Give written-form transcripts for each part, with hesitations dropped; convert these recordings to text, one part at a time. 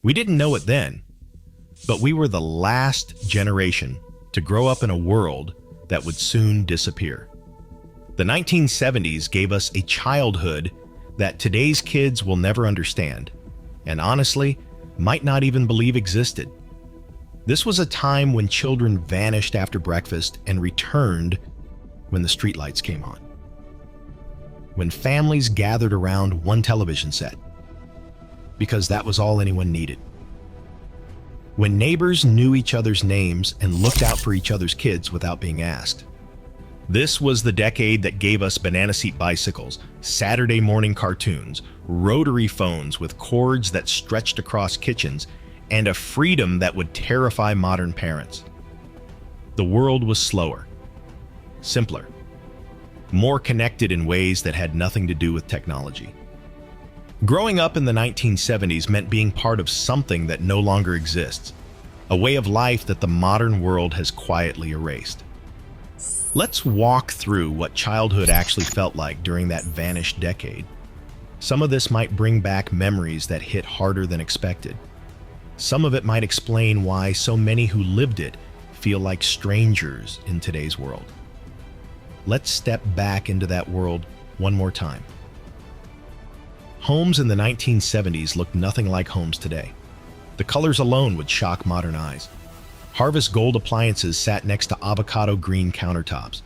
We didn't know it then, but we were the last generation to grow up in a world that would soon disappear. The 1970s gave us a childhood that today's kids will never understand, and honestly, might not even believe existed. This was a time when children vanished after breakfast and returned when the streetlights came on. When families gathered around one television set, because that was all anyone needed. When neighbors knew each other's names and looked out for each other's kids without being asked. This was the decade that gave us banana seat bicycles, Saturday morning cartoons, rotary phones with cords that stretched across kitchens, and a freedom that would terrify modern parents. The world was slower, simpler, more connected in ways that had nothing to do with technology. Growing up in the 1970s meant being part of something that no longer exists, a way of life that the modern world has quietly erased. Let's walk through what childhood actually felt like during that vanished decade. Some of this might bring back memories that hit harder than expected. Some of it might explain why so many who lived it feel like strangers in today's world. Let's step back into that world one more time. Homes in the 1970s looked nothing like homes today. The colors alone would shock modern eyes. Harvest Gold appliances sat next to avocado green countertops.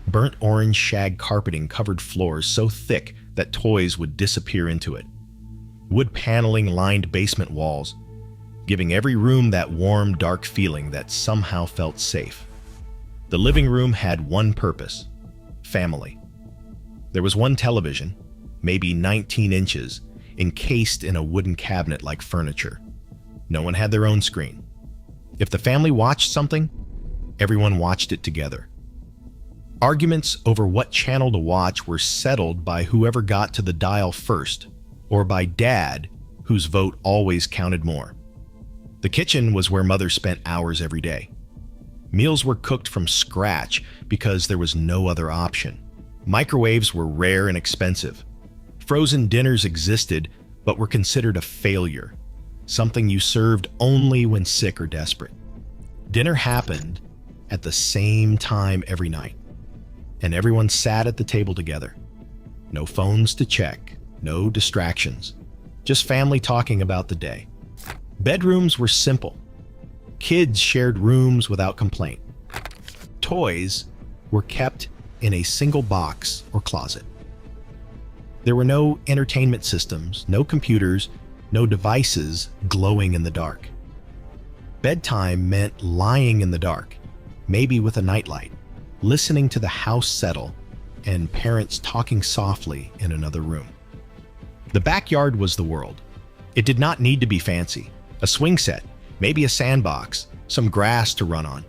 Burnt orange shag carpeting covered floors so thick that toys would disappear into it. Wood paneling lined basement walls, giving every room that warm, dark feeling that somehow felt safe. The living room had one purpose: family. There was one television, maybe 19 inches, encased in a wooden cabinet like furniture. No one had their own screen. If the family watched something, everyone watched it together. Arguments over what channel to watch were settled by whoever got to the dial first, or by dad, whose vote always counted more. The kitchen was where mother spent hours every day. Meals were cooked from scratch because there was no other option. Microwaves were rare and expensive. Frozen dinners existed, but were considered a failure, something you served only when sick or desperate. Dinner happened at the same time every night, and everyone sat at the table together. No phones to check, no distractions, just family talking about the day. Bedrooms were simple. Kids shared rooms without complaint. Toys were kept in a single box or closet. There were no entertainment systems, no computers, no devices glowing in the dark. Bedtime meant lying in the dark, maybe with a nightlight, listening to the house settle and parents talking softly in another room. The backyard was the world. It did not need to be fancy. A swing set, maybe a sandbox, some grass to run on.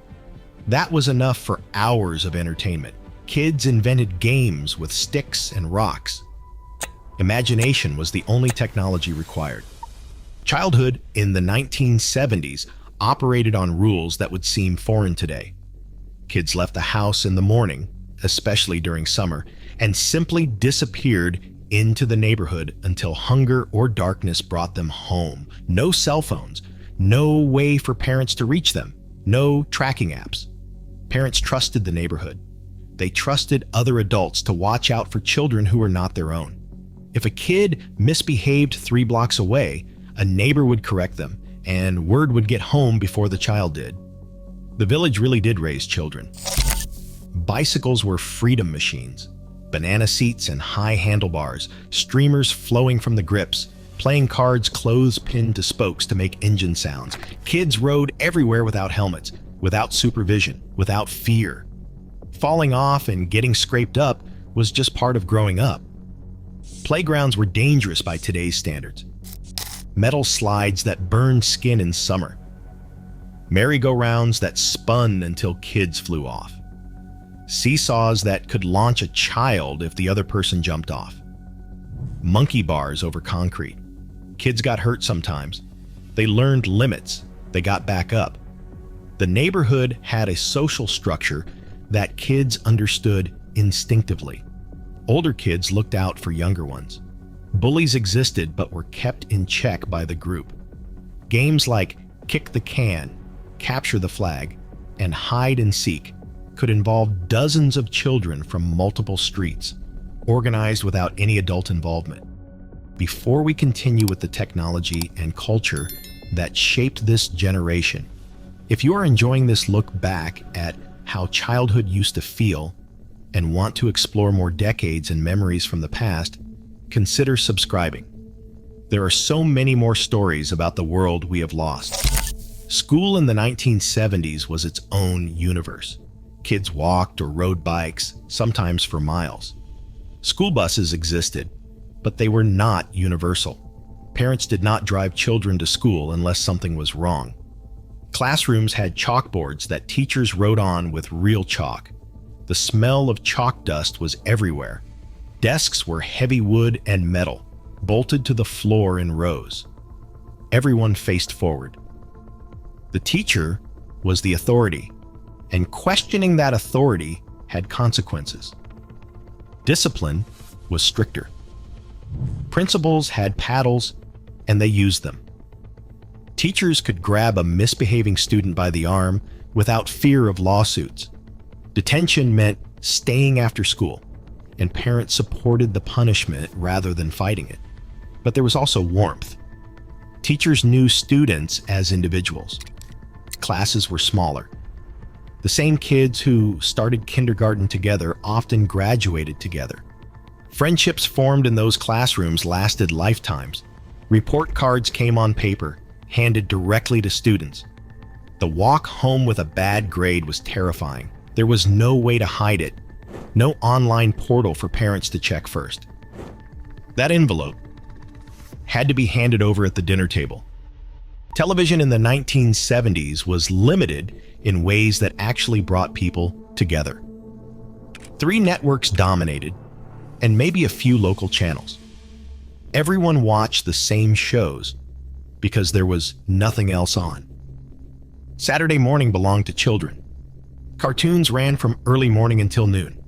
That was enough for hours of entertainment. Kids invented games with sticks and rocks. Imagination was the only technology required. Childhood in the 1970s operated on rules that would seem foreign today. Kids left the house in the morning, especially during summer, and simply disappeared into the neighborhood until hunger or darkness brought them home. No cell phones, no way for parents to reach them, no tracking apps. Parents trusted the neighborhood. They trusted other adults to watch out for children who were not their own. If a kid misbehaved 3 blocks away, a neighbor would correct them, and word would get home before the child did. The village really did raise children. Bicycles were freedom machines. Banana seats and high handlebars, streamers flowing from the grips, playing cards clothes-pinned to spokes to make engine sounds. Kids rode everywhere without helmets, without supervision, without fear. Falling off and getting scraped up was just part of growing up. Playgrounds were dangerous by today's standards. Metal slides that burned skin in summer. Merry-go-rounds that spun until kids flew off. Seesaws that could launch a child if the other person jumped off. Monkey bars over concrete. Kids got hurt sometimes. They learned limits. They got back up. The neighborhood had a social structure that kids understood instinctively. Older kids looked out for younger ones. Bullies existed but were kept in check by the group. Games like Kick the Can, Capture the Flag, and Hide and Seek could involve dozens of children from multiple streets, organized without any adult involvement. Before we continue with the technology and culture that shaped this generation, if you are enjoying this look back at how childhood used to feel and want to explore more decades and memories from the past, consider subscribing. There are so many more stories about the world we have lost. School in the 1970s was its own universe. Kids walked or rode bikes, sometimes for miles. School buses existed, but they were not universal. Parents did not drive children to school unless something was wrong. Classrooms had chalkboards that teachers wrote on with real chalk. The smell of chalk dust was everywhere. Desks were heavy wood and metal, bolted to the floor in rows. Everyone faced forward. The teacher was the authority, and questioning that authority had consequences. Discipline was stricter. Principals had paddles, and they used them. Teachers could grab a misbehaving student by the arm without fear of lawsuits. Detention meant staying after school, and parents supported the punishment rather than fighting it. But there was also warmth. Teachers knew students as individuals. Classes were smaller. The same kids who started kindergarten together often graduated together. Friendships formed in those classrooms lasted lifetimes. Report cards came on paper, handed directly to students. The walk home with a bad grade was terrifying. There was no way to hide it. No online portal for parents to check first. That envelope had to be handed over at the dinner table. Television in the 1970s was limited in ways that actually brought people together. 3 networks dominated, and maybe a few local channels. Everyone watched the same shows because there was nothing else on. Saturday morning belonged to children. Cartoons ran from early morning until noon.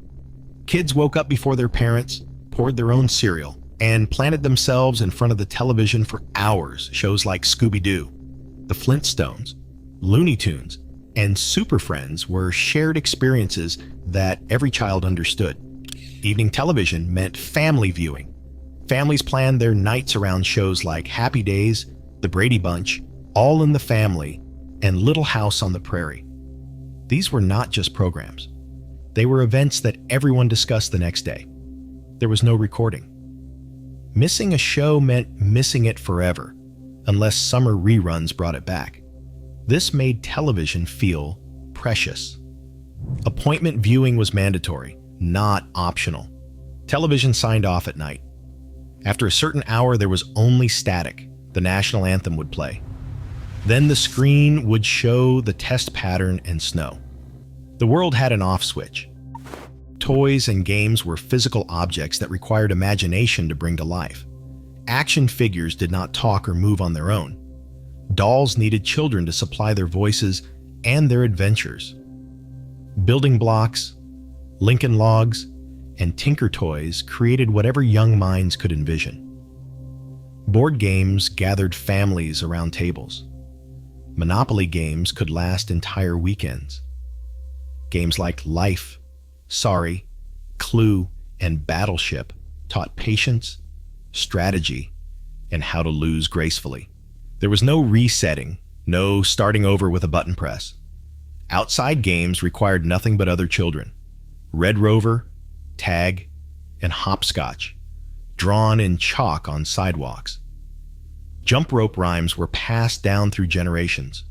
Kids woke up before their parents, poured their own cereal, and planted themselves in front of the television for hours. Shows like Scooby-Doo, The Flintstones, Looney Tunes, and Super Friends were shared experiences that every child understood. Evening television meant family viewing. Families planned their nights around shows like Happy Days, The Brady Bunch, All in the Family, and Little House on the Prairie. These were not just programs. They were events that everyone discussed the next day. There was no recording. Missing a show meant missing it forever, unless summer reruns brought it back. This made television feel precious. Appointment viewing was mandatory, not optional. Television signed off at night. After a certain hour, there was only static. The national anthem would play. Then the screen would show the test pattern and snow. The world had an off switch. Toys and games were physical objects that required imagination to bring to life. Action figures did not talk or move on their own. Dolls needed children to supply their voices and their adventures. Building blocks, Lincoln Logs, and Tinker Toys created whatever young minds could envision. Board games gathered families around tables. Monopoly games could last entire weekends. Games like Life, Sorry, Clue, and Battleship taught patience, strategy, and how to lose gracefully. There was no resetting, no starting over with a button press. Outside games required nothing but other children. Red Rover, Tag, and Hopscotch, drawn in chalk on sidewalks. Jump rope rhymes were passed down through generations.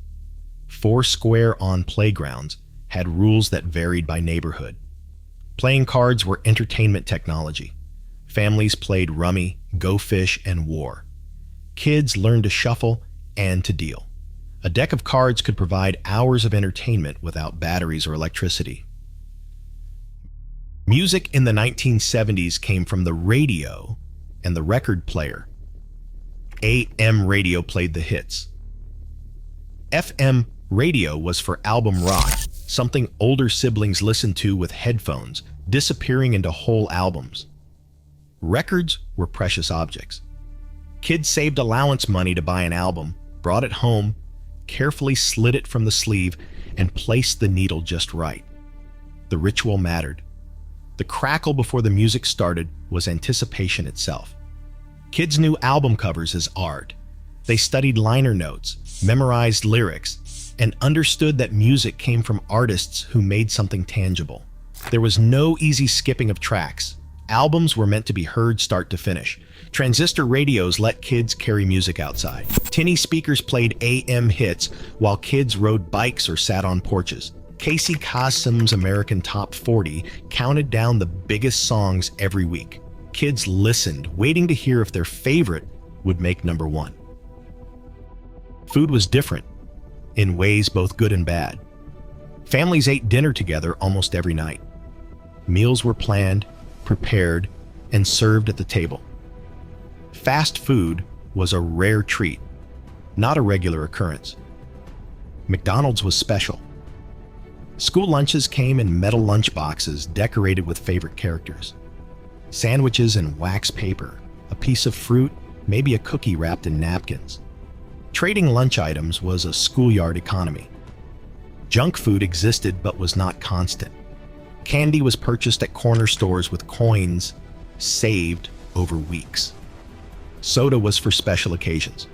Foursquare on playgrounds had rules that varied by neighborhood. Playing cards were entertainment technology. Families played rummy, go fish, and war. Kids learned to shuffle and to deal. A deck of cards could provide hours of entertainment without batteries or electricity. Music in the 1970s came from the radio and the record player. AM radio played the hits. FM radio was for album rock, something older siblings listened to with headphones, disappearing into whole albums. Records were precious objects. Kids saved allowance money to buy an album, brought it home, carefully slid it from the sleeve, and placed the needle just right. The ritual mattered. The crackle before the music started was anticipation itself. Kids knew album covers as art. They studied liner notes, memorized lyrics, and understood that music came from artists who made something tangible. There was no easy skipping of tracks. Albums were meant to be heard start to finish. Transistor radios let kids carry music outside. Tinny speakers played AM hits while kids rode bikes or sat on porches. Casey Kasem's American Top 40 counted down the biggest songs every week. Kids listened, waiting to hear if their favorite would make number one. Food was different, in ways both good and bad. Families ate dinner together almost every night. Meals were planned, prepared, and served at the table. Fast food was a rare treat, not a regular occurrence. McDonald's was special. School lunches came in metal lunchboxes decorated with favorite characters. Sandwiches in wax paper, a piece of fruit, maybe a cookie wrapped in napkins. Trading lunch items was a schoolyard economy. Junk food existed but was not constant. Candy was purchased at corner stores with coins saved over weeks. Soda was for special occasions.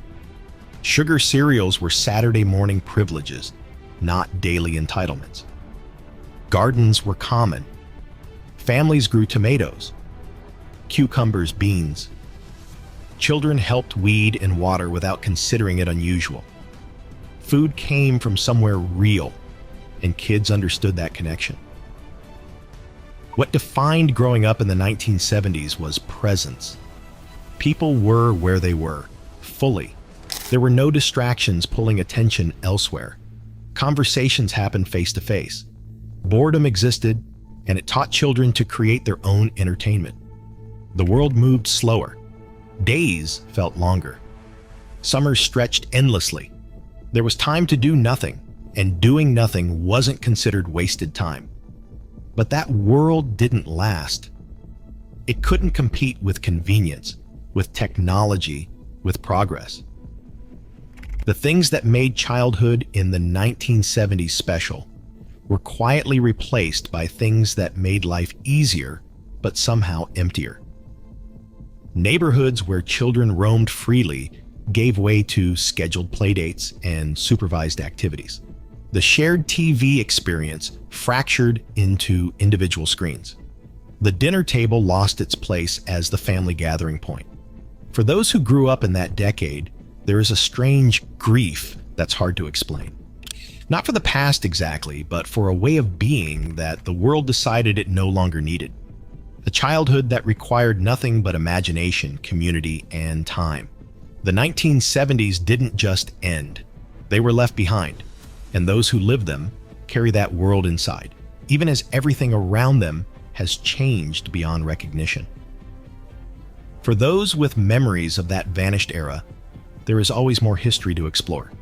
Sugar cereals were Saturday morning privileges, not daily entitlements. Gardens were common. Families grew tomatoes, cucumbers, beans. Children helped weed and water without considering it unusual. Food came from somewhere real, and kids understood that connection. What defined growing up in the 1970s was presence. People were where they were, fully. There were no distractions pulling attention elsewhere. Conversations happened face to face. Boredom existed, and it taught children to create their own entertainment. The world moved slower. Days felt longer. Summers stretched endlessly. There was time to do nothing, and doing nothing wasn't considered wasted time. But that world didn't last. It couldn't compete with convenience, with technology, with progress. The things that made childhood in the 1970s special were quietly replaced by things that made life easier, but somehow emptier. Neighborhoods where children roamed freely gave way to scheduled playdates and supervised activities. The shared TV experience fractured into individual screens. The dinner table lost its place as the family gathering point. For those who grew up in that decade, there is a strange grief that's hard to explain. Not for the past exactly, but for a way of being that the world decided it no longer needed. A childhood that required nothing but imagination, community, and time. The 1970s didn't just end. They were left behind, and those who lived them carry that world inside, even as everything around them has changed beyond recognition. For those with memories of that vanished era, there is always more history to explore.